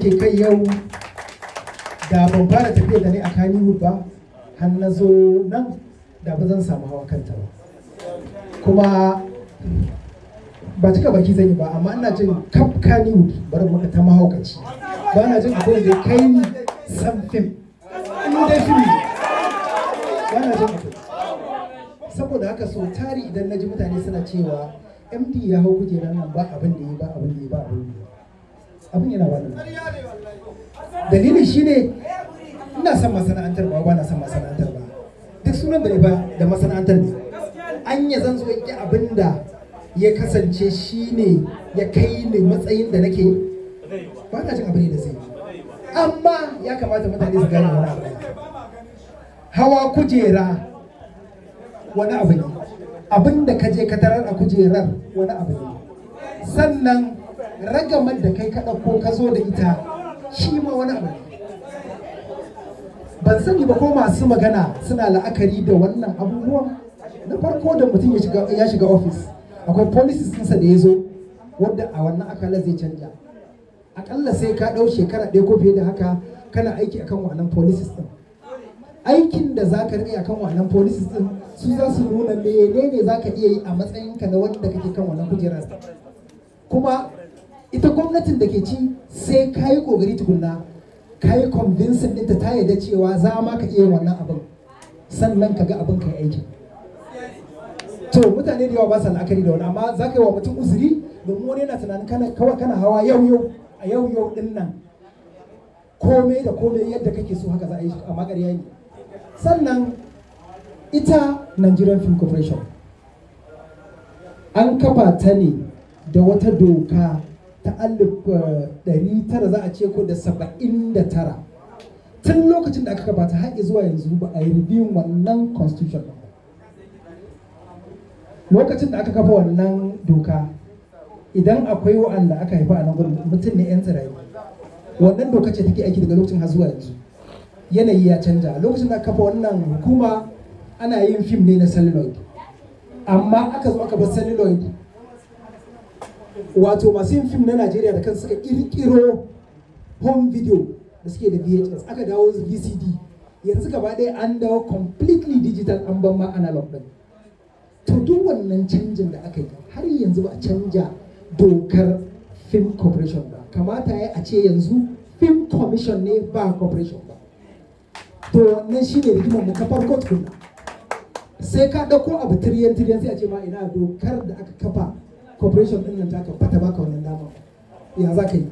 ke kai yau da ban fara tafiya da ni a Kannywood ba har na zo nan da ba zan samu hawa kanta ba, kuma ba cika baki zan yi ba, amma ina jin kaf Kannywood bari maka ta mahaukaci ba na jin akwai da kai ni san fim in dai fim ba na jin akwai. Saboda haka so tari idan na ji mutane suna cewa MD ya hau kujerar nan ba abin da yi ba abin da yi ba abin yana wani dalilin shine ina son masana'antar ba na son masana'antar ba, duk sunan da ne ba da masana'antar ne an ya zan zo yi abin da ya kasance shine ya kai ni matsayin da nake ba na jin abin da zai, amma ya kamata mutane su gane wani abu. Hawa kujera wani abu ne, abin da ka je ka tarar a kujerar wani abu ne, sannan ragamar da kai ka ɗauko ka zo da ita shi ma wani abu ne. Ban sani ba ko masu magana suna la'akari da wannan abubuwan. Na farko da mutum ya shiga ofis akwai policies ɗinsa da ya zo wadda a wannan akala zai canja. Akalla sai ka ɗau shekara ɗaya ko fiye da haka kana aiki akan wannan policies ɗin. Aikin da za ka riƙe akan wannan policies ɗin su za su nuna menene za ka iya yi a matsayinka na wanda kake kan wannan kujerar. Kuma ita gwamnatin da ke ci sai ka yi ƙoƙari tukunna ka yi convincing ɗinta ta yarda cewa za ma ka iya wannan abin, sannan ka ga abin ka yi aiki. To mutane da yawa ba sa la'akari da wani, amma za ka yi wa mutum uzuri domin wani yana tunanin kawai kana hawa yau a yau ɗin nan komai da komai yadda kake so haka za a yi, amma ƙarya ne. Sannan ita Nigerian Film Corporation an kafa ta ne da wata doka ta 1900 za a ce ko da 79. Tun lokacin da aka kafa ta har zuwa yanzu ba a yi review wannan constitution ba. Lokacin da aka kafa wannan doka idan akwai wa'anda aka haifa a nan gurin mutum ne 'yan tsirayi, wannan doka ce take aiki daga lokacin har zuwa yanzu. Yanayi ya canja. Lokacin da aka kafa wannan hukuma ana yin fim ne na celluloid, amma aka zo aka bar celluloid, wato masu yin fim na Najeriya da kansu suka kirkiro home video da suke da VHS, aka dawo VCD, yanzu gaba ɗaya an dawo completely digital, an ban ma analog ɗin. To duk wannan canjin da aka yi har yanzu ba a canja dokar film corporation ba, kamata ya a ce yanzu film commission ne ba corporation ba. To wannan shi ne rigimar mu ta farko tukuna, sai ka ɗauko abu tiriyan sai a ce ma ina dokar da aka kafa corporation ɗin nan ta baka wannan dama, ya za ka yi?